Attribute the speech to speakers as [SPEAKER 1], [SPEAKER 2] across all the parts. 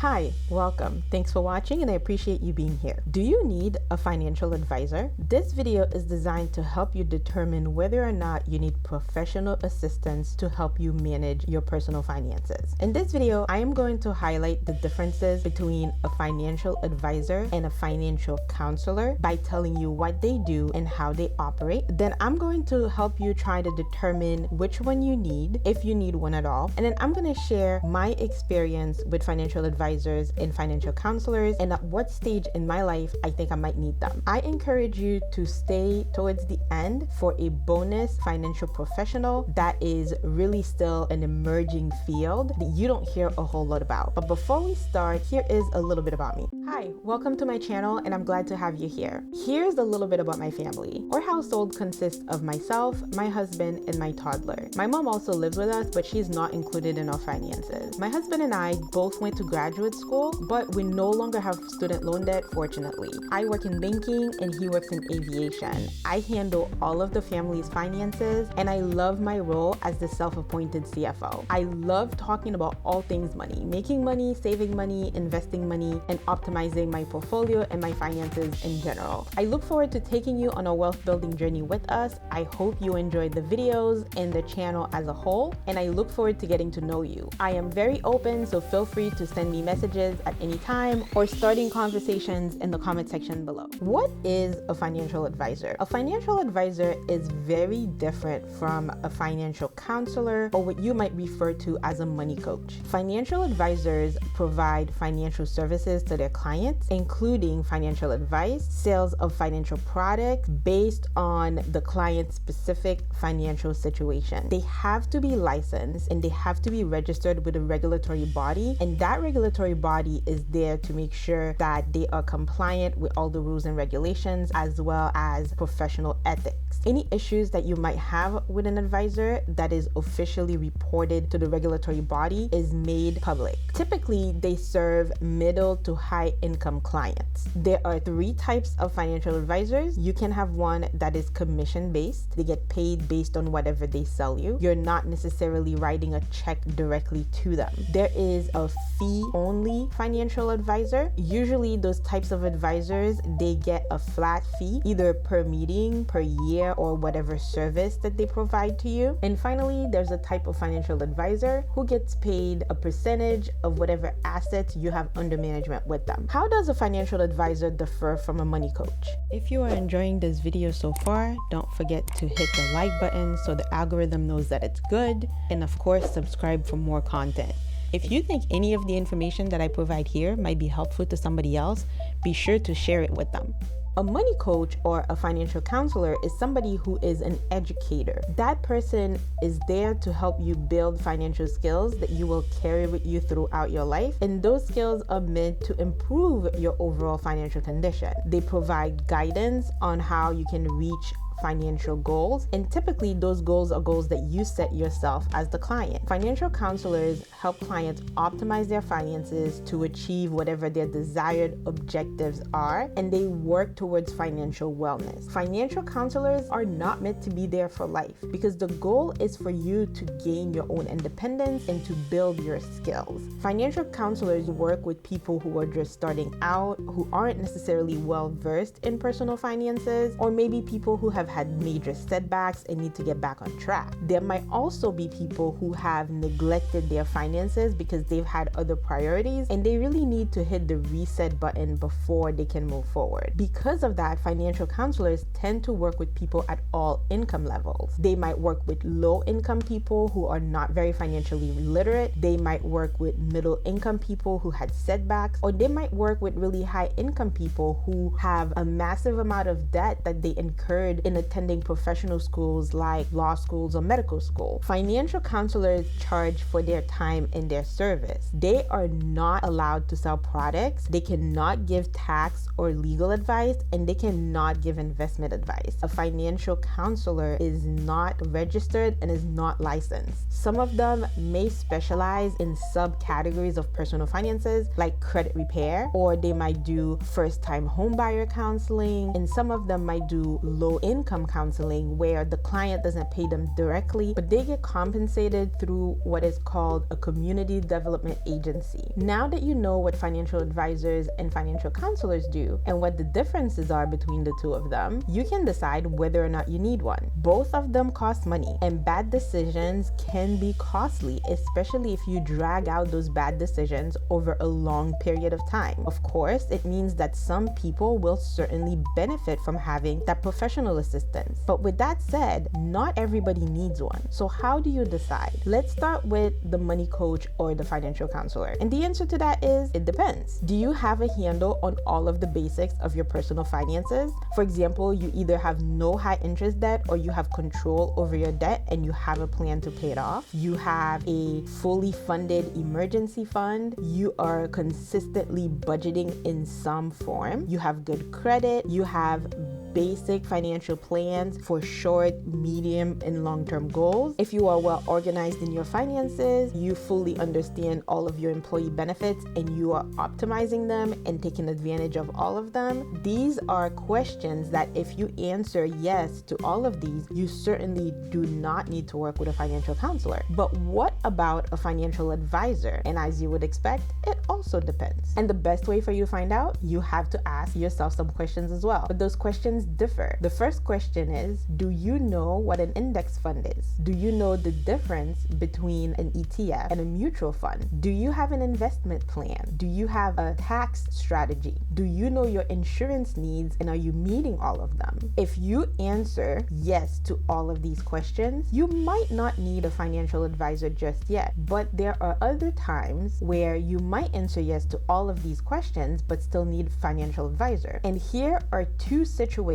[SPEAKER 1] Hi, welcome. Thanks for watching and I appreciate you being here. Do you need a financial advisor? This video is designed to help you determine whether or not you need professional assistance to help you manage your personal finances. In this video, I am going to highlight the differences between a financial advisor and a financial counselor by telling you what they do and how they operate. Then I'm going to help you try to determine which one you need, if you need one at all. And then I'm going to share my experience with financial advisors and financial counselors and at what stage in my life I think I might need them. I encourage you to stay towards the end for a bonus financial professional that is really still an emerging field that you don't hear a whole lot about. But before we start, here is a little bit about me. Hi, welcome to my channel and I'm glad to have you here. Here's a little bit about my family. Our household consists of myself, my husband, and my toddler. My mom also lives with us, but she's not included in our finances. My husband and I both went to graduate school, but we no longer have student loan debt, fortunately. I work in banking and he works in aviation. I handle all of the family's finances and I love my role as the self-appointed CFO. I love talking about all things money, making money, saving money, investing money, and optimizing my portfolio and my finances in general. I look forward to taking you on a wealth building journey with us. I hope you enjoyed the videos and the channel as a whole, and I look forward to getting to know you. I am very open, so feel free to send me messages at any time or starting conversations in the comment section below. What is a financial advisor? A financial advisor is very different from a financial counselor or what you might refer to as a money coach. Financial advisors provide financial services to their clients, including financial advice, sales of financial products based on the client's specific financial situation. They have to be licensed and they have to be registered with a regulatory body, and that regulatory body is there to make sure that they are compliant with all the rules and regulations as well as professional ethics. Any issues that you might have with an advisor that is officially reported to the regulatory body is made public. Typically, they serve middle to high income clients. There are three types of financial advisors. You can have one that is commission based. They get paid based on whatever they sell you. You're not necessarily writing a check directly to them. There is a fee only financial advisor. Usually those types of advisors, they get a flat fee either per meeting, per year, or whatever service that they provide to you. And finally, there's a type of financial advisor who gets paid a percentage of whatever assets you have under management with them. How does a financial advisor differ from a money coach? If you are enjoying this video so far, don't forget to hit the like button so the algorithm knows that it's good, and of course subscribe for more content. If you think any of the information that I provide here might be helpful to somebody else, be sure to share it with them. A money coach or a financial counselor is somebody who is an educator. That person is there to help you build financial skills that you will carry with you throughout your life, and those skills are meant to improve your overall financial condition. They provide guidance on how you can reach financial goals, and typically those goals are goals that you set yourself as the client. Financial counselors help clients optimize their finances to achieve whatever their desired objectives are, and they work towards financial wellness. Financial counselors are not meant to be there for life because the goal is for you to gain your own independence and to build your skills. Financial counselors work with people who are just starting out, who aren't necessarily well versed in personal finances, or maybe people who have had major setbacks and need to get back on track. There might also be people who have neglected their finances because they've had other priorities and they really need to hit the reset button before they can move forward. Because of that, financial counselors tend to work with people at all income levels. They might work with low income people who are not very financially literate. They might work with middle income people who had setbacks, or they might work with really high income people who have a massive amount of debt that they incurred in attending professional schools like law schools or medical school. Financial counselors charge for their time and their service. They are not allowed to sell products. They cannot give tax or legal advice, and they cannot give investment advice. A financial counselor is not registered and is not licensed. Some of them may specialize in subcategories of personal finances like credit repair, or they might do first-time home buyer counseling, and some of them might do low income income counseling, where the client doesn't pay them directly, but they get compensated through what is called a community development agency. Now that you know what financial advisors and financial counselors do and what the differences are between the two of them, you can decide whether or not you need one. Both of them cost money, and bad decisions can be costly, especially if you drag out those bad decisions over a long period of time. Of course, it means that some people will certainly benefit from having that professional assistance. But with that said, not everybody needs one. So how do you decide? Let's start with the money coach or the financial counselor. And the answer to that is, it depends. Do you have a handle on all of the basics of your personal finances? For example, you either have no high interest debt or you have control over your debt and you have a plan to pay it off. You have a fully funded emergency fund. You are consistently budgeting in some form. You have good credit. You have basic financial plans for short, medium, and long-term goals. If you are well organized in your finances, you fully understand all of your employee benefits and you are optimizing them and taking advantage of all of them. These are questions that if you answer yes to all of these, you certainly do not need to work with a financial counselor. But what about a financial advisor? And as you would expect, it also depends. And the best way for you to find out, you have to ask yourself some questions as well. But those questions differ. The first question is, do you know what an index fund is? Do you know the difference between an ETF and a mutual fund? Do you have an investment plan? Do you have a tax strategy? Do you know your insurance needs and are you meeting all of them? If you answer yes to all of these questions, you might not need a financial advisor just yet, but there are other times where you might answer yes to all of these questions but still need a financial advisor. And here are two situations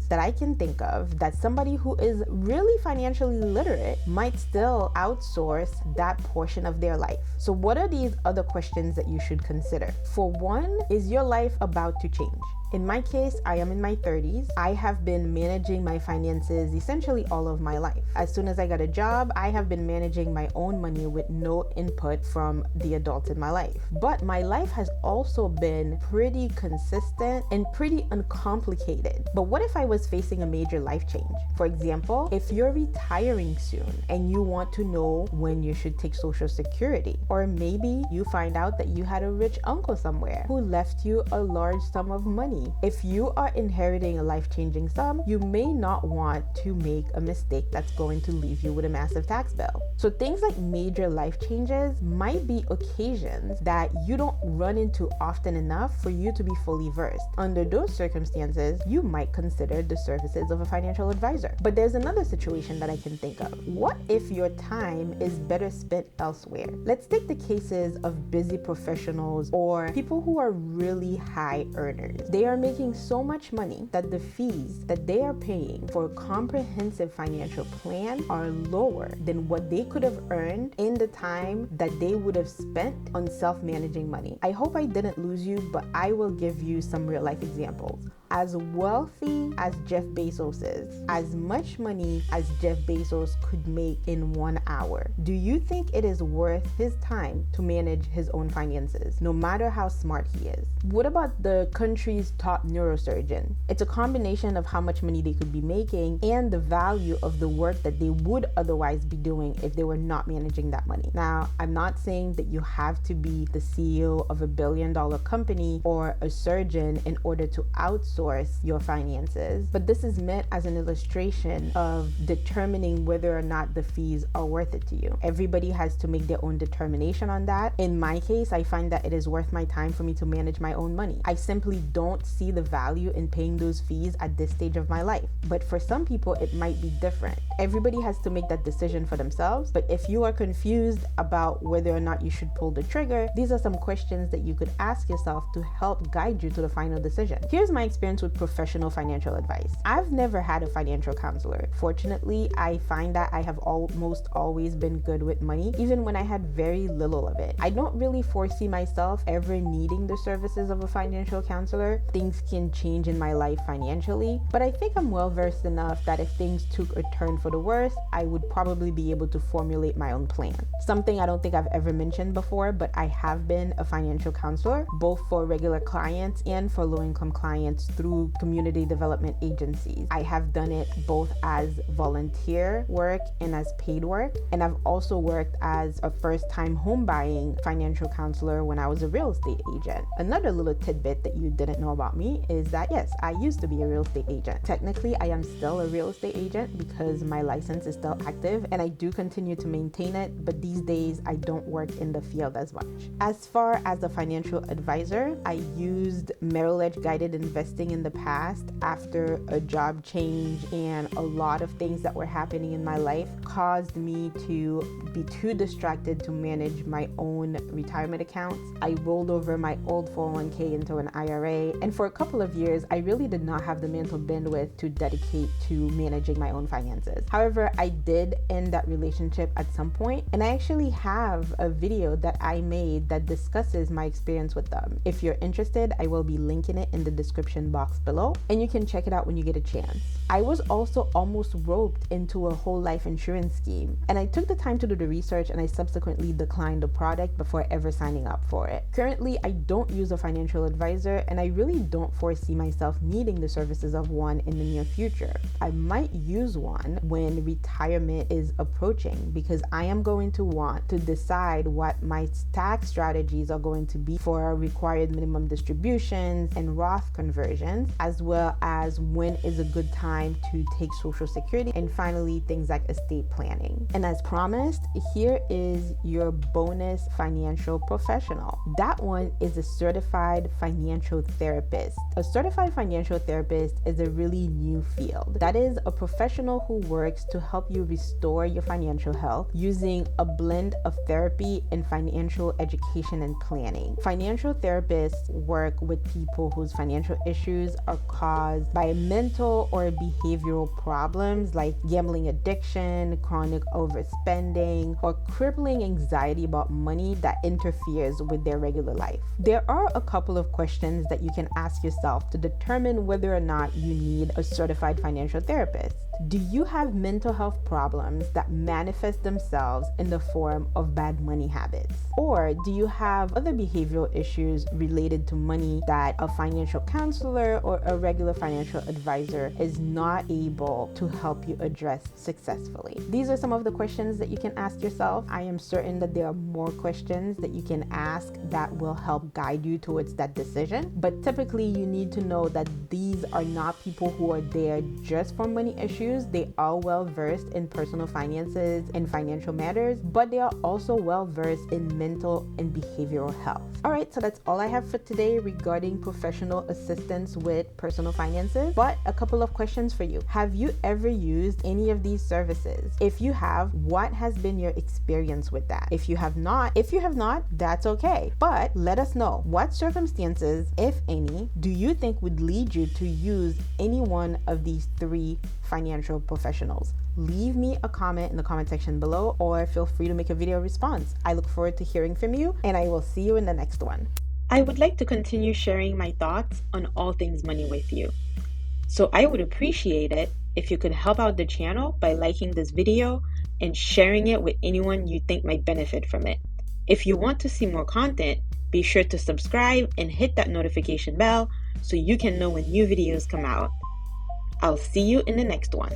[SPEAKER 1] that I can think of that somebody who is really financially literate might still outsource that portion of their life. So what are these other questions that you should consider? For one, is your life about to change? In my case, I am in my 30s. I have been managing my finances essentially all of my life. As soon as I got a job, I have been managing my own money with no input from the adults in my life. But my life has also been pretty consistent and pretty uncomplicated. But what if I was facing a major life change? For example, if you're retiring soon and you want to know when you should take Social Security, or maybe you find out that you had a rich uncle somewhere who left you a large sum of money. If you are inheriting a life-changing sum, you may not want to make a mistake that's going to leave you with a massive tax bill. So things like major life changes might be occasions that you don't run into often enough for you to be fully versed. Under those circumstances, you might consider the services of a financial advisor. But there's another situation that I can think of. What if your time is better spent elsewhere? Let's take the cases of busy professionals or people who are really high earners. They are making so much money that the fees that they are paying for a comprehensive financial plan are lower than what they could have earned in the time that they would have spent on self-managing money. I hope I didn't lose you, but I will give you some real life examples. As wealthy as Jeff Bezos is, as much money as Jeff Bezos could make in 1 hour, do you think it is worth his time to manage his own finances, no matter how smart he is? What about the country's top neurosurgeon? It's a combination of how much money they could be making and the value of the work that they would otherwise be doing if they were not managing that money. Now, I'm not saying that you have to be the CEO of $1 billion company or a surgeon in order to outsource your finances, but this is meant as an illustration of determining whether or not the fees are worth it to you. Everybody has to make their own determination on that. In my case, I find that it is worth my time for me to manage my own money. I simply don't see the value in paying those fees at this stage of my life. But for some people, it might be different. Everybody has to make that decision for themselves. But if you are confused about whether or not you should pull the trigger, these are some questions that you could ask yourself to help guide you to the final decision. Here's my experience with professional financial advice. I've never had a financial counselor. Fortunately, I find that I have almost always been good with money, even when I had very little of it. I don't really foresee myself ever needing the services of a financial counselor. Things can change in my life financially, but I think I'm well versed enough that if things took a turn for the worse, I would probably be able to formulate my own plan. Something I don't think I've ever mentioned before, but I have been a financial counselor, both for regular clients and for low-income clients through community development agencies. I have done it both as volunteer work and as paid work. And I've also worked as a first-time home buying financial counselor when I was a real estate agent. Another little tidbit that you didn't know about me is that yes, I used to be a real estate agent. Technically, I am still a real estate agent because my license is still active and I do continue to maintain it, but these days I don't work in the field as much. As far as a financial advisor, I used Merrill Edge guided investing in the past after a job change, and a lot of things that were happening in my life caused me to be too distracted to manage my own retirement accounts. I rolled over my old 401k into an IRA, and for a couple of years I really did not have the mental bandwidth to dedicate to managing my own finances. However, I did end that relationship at some point, and I actually have a video that I made that discusses my experience with them. If you're interested, I will be linking it in the description box below, and you can check it out when you get a chance. I was also almost roped into a whole life insurance scheme, and I took the time to do the research, and I subsequently declined the product before ever signing up for it. Currently, I don't use a financial advisor, and I really don't foresee myself needing the services of one in the near future. I might use one when retirement is approaching, because I am going to want to decide what my tax strategies are going to be for required minimum distributions and Roth conversions, as well as when is a good time to take Social Security, and finally things like estate planning. And as promised, here is your bonus financial professional. That one is a certified financial therapist. A certified financial therapist is a really new field. That is a professional who works to help you restore your financial health using a blend of therapy and financial education and planning. Financial therapists work with people whose financial issues are caused by mental or behavioral problems like gambling addiction, chronic overspending, or crippling anxiety about money that interferes with their regular life. There are a couple of questions that you can ask yourself to determine whether or not you need a certified financial therapist. Do you have mental health problems that manifest themselves in the form of bad money habits? Or do you have other behavioral issues related to money that a financial counselor or a regular financial advisor is not able to help you address successfully? These are some of the questions that you can ask yourself. I am certain that there are more questions that you can ask that will help guide you towards that decision. But typically you need to know that these are not people who are there just for money issues. They are well versed in personal finances and financial matters, but they are also well versed in mental and behavioral health. All right, so that's all I have for today regarding professional assistance with personal finances. But a couple of questions for you. Have you ever used any of these services? If you have, what has been your experience with that? If you have not, that's okay. But let us know, what circumstances, if any, do you think would lead you to use any one of these three financial professionals? Leave me a comment in the comment section below, or feel free to make a video response. I look forward to hearing from you, and I will see you in the next one. I would like to continue sharing my thoughts on all things money with you. So I would appreciate it if you could help out the channel by liking this video and sharing it with anyone you think might benefit from it. If you want to see more content, be sure to subscribe and hit that notification bell so you can know when new videos come out. I'll see you in the next one.